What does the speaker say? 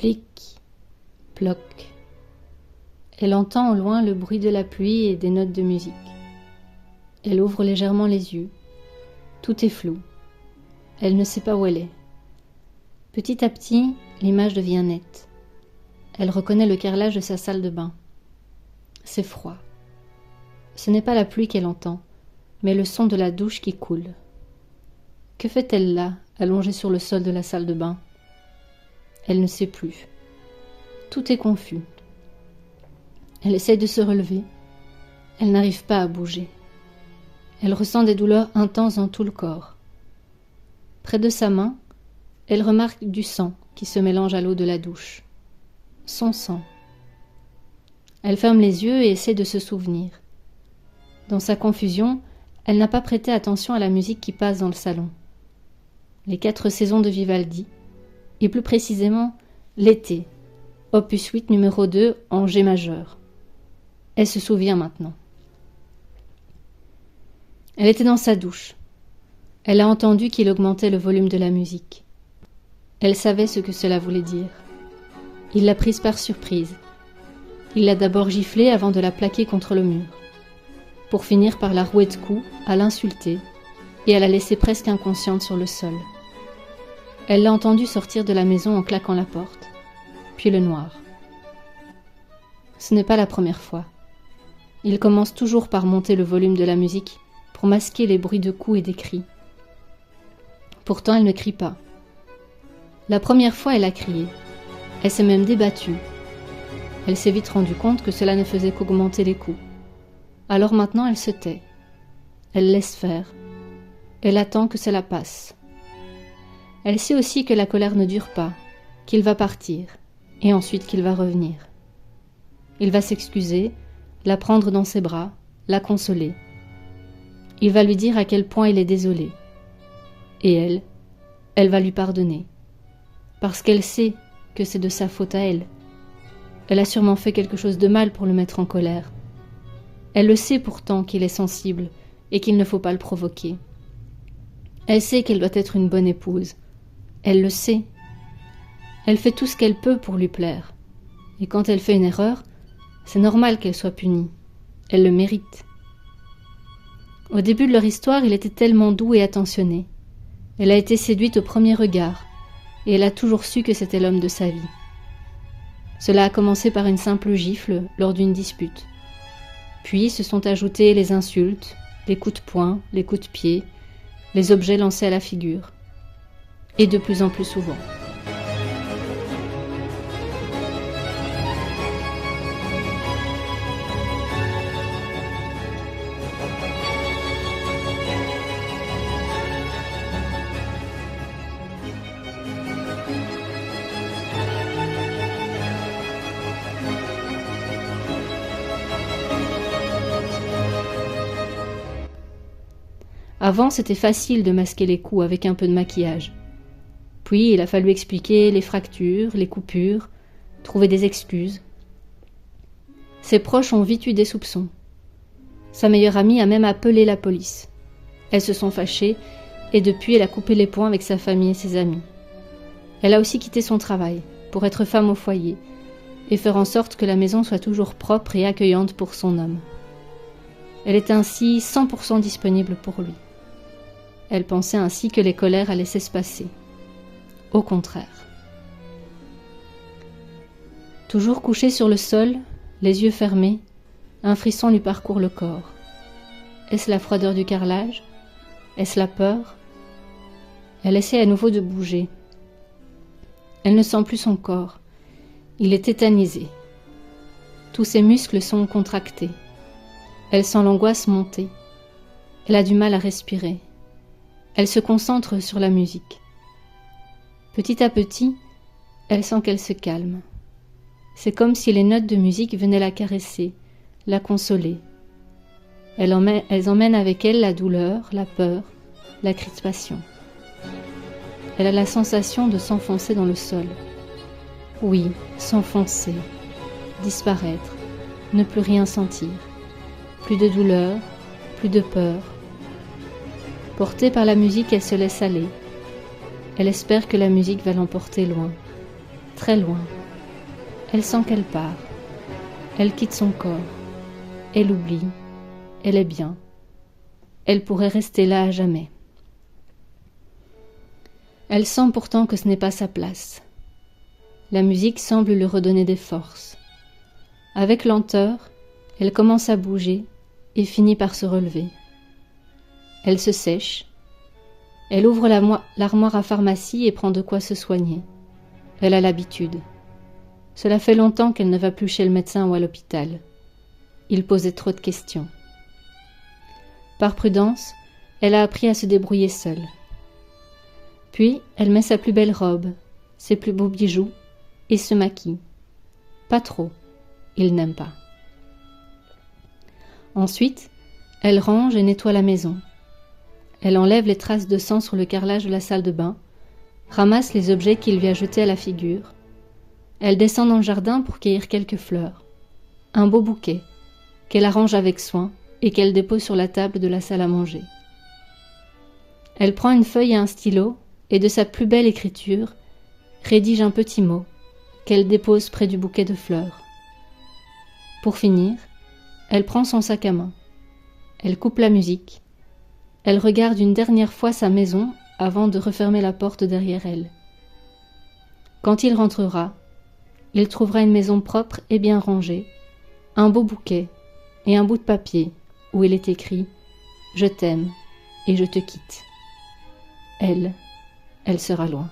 Plic, ploc. Elle entend au loin le bruit de la pluie et des notes de musique. Elle ouvre légèrement les yeux. Tout est flou. Elle ne sait pas où elle est. Petit à petit, l'image devient nette. Elle reconnaît le carrelage de sa salle de bain. C'est froid. Ce n'est pas la pluie qu'elle entend, mais le son de la douche qui coule. Que fait-elle là, allongée sur le sol de la salle de bain ? Elle ne sait plus. Tout est confus. Elle essaie de se relever. Elle n'arrive pas à bouger. Elle ressent des douleurs intenses dans tout le corps. Près de sa main, elle remarque du sang qui se mélange à l'eau de la douche. Son sang. Elle ferme les yeux et essaie de se souvenir. Dans sa confusion, elle n'a pas prêté attention à la musique qui passe dans le salon. Les 4 saisons de Vivaldi, et plus précisément l'été, opus 8 numéro 2 en G majeur. Elle se souvient maintenant. Elle était dans sa douche. Elle a entendu qu'il augmentait le volume de la musique. Elle savait ce que cela voulait dire. Il l'a prise par surprise. Il l'a d'abord giflée avant de la plaquer contre le mur, pour finir par la rouer de coups, à l'insulter, et à la laisser presque inconsciente sur le sol. Elle l'a entendu sortir de la maison en claquant la porte, puis le noir. Ce n'est pas la première fois. Il commence toujours par monter le volume de la musique pour masquer les bruits de coups et des cris. Pourtant, elle ne crie pas. La première fois, elle a crié. Elle s'est même débattue. Elle s'est vite rendue compte que cela ne faisait qu'augmenter les coups. Alors maintenant, elle se tait. Elle laisse faire. Elle attend que cela passe. Elle sait aussi que la colère ne dure pas, qu'il va partir, et ensuite qu'il va revenir. Il va s'excuser, la prendre dans ses bras, la consoler. Il va lui dire à quel point il est désolé. Et elle va lui pardonner. Parce qu'elle sait que c'est de sa faute à elle. Elle a sûrement fait quelque chose de mal pour le mettre en colère. Elle le sait pourtant qu'il est sensible et qu'il ne faut pas le provoquer. Elle sait qu'elle doit être une bonne épouse. Elle le sait. Elle fait tout ce qu'elle peut pour lui plaire. Et quand elle fait une erreur, c'est normal qu'elle soit punie. Elle le mérite. Au début de leur histoire, il était tellement doux et attentionné. Elle a été séduite au premier regard, et elle a toujours su que c'était l'homme de sa vie. Cela a commencé par une simple gifle lors d'une dispute. Puis se sont ajoutés les insultes, les coups de poing, les coups de pied, les objets lancés à la figure. Et de plus en plus souvent. Avant, c'était facile de masquer les coups avec un peu de maquillage. Puis, il a fallu expliquer les fractures, les coupures, trouver des excuses. Ses proches ont vite eu des soupçons. Sa meilleure amie a même appelé la police. Elles se sont fâchées et depuis, elle a coupé les ponts avec sa famille et ses amis. Elle a aussi quitté son travail pour être femme au foyer et faire en sorte que la maison soit toujours propre et accueillante pour son homme. Elle est ainsi 100% disponible pour lui. Elle pensait ainsi que les colères allaient s'espacer. Au contraire. Toujours couchée sur le sol, les yeux fermés, un frisson lui parcourt le corps. Est-ce la froideur du carrelage ? Est-ce la peur ? Elle essaie à nouveau de bouger. Elle ne sent plus son corps. Il est tétanisé. Tous ses muscles sont contractés. Elle sent l'angoisse monter. Elle a du mal à respirer. Elle se concentre sur la musique. Petit à petit, elle sent qu'elle se calme. C'est comme si les notes de musique venaient la caresser, la consoler. Elles emmènent avec elles la douleur, la peur, la crispation. Elle a la sensation de s'enfoncer dans le sol. Oui, s'enfoncer, disparaître, ne plus rien sentir. Plus de douleur, plus de peur. Portée par la musique, elle se laisse aller. Elle espère que la musique va l'emporter loin, très loin. Elle sent qu'elle part. Elle quitte son corps. Elle oublie. Elle est bien. Elle pourrait rester là à jamais. Elle sent pourtant que ce n'est pas sa place. La musique semble lui redonner des forces. Avec lenteur, elle commence à bouger et finit par se relever. Elle se sèche. Elle ouvre l'armoire à pharmacie et prend de quoi se soigner. Elle a l'habitude. Cela fait longtemps qu'elle ne va plus chez le médecin ou à l'hôpital. Il posait trop de questions. Par prudence, elle a appris à se débrouiller seule. Puis, elle met sa plus belle robe, ses plus beaux bijoux, et se maquille. Pas trop, il n'aime pas. Ensuite, elle range et nettoie la maison. Elle enlève les traces de sang sur le carrelage de la salle de bain, ramasse les objets qu'il lui a jetés à la figure. Elle descend dans le jardin pour cueillir quelques fleurs. Un beau bouquet, qu'elle arrange avec soin et qu'elle dépose sur la table de la salle à manger. Elle prend une feuille et un stylo et de sa plus belle écriture, rédige un petit mot qu'elle dépose près du bouquet de fleurs. Pour finir, elle prend son sac à main. Elle coupe la musique. Elle regarde une dernière fois sa maison avant de refermer la porte derrière elle. Quand il rentrera, il trouvera une maison propre et bien rangée, un beau bouquet et un bout de papier où il est écrit « Je t'aime et je te quitte ». Elle sera loin.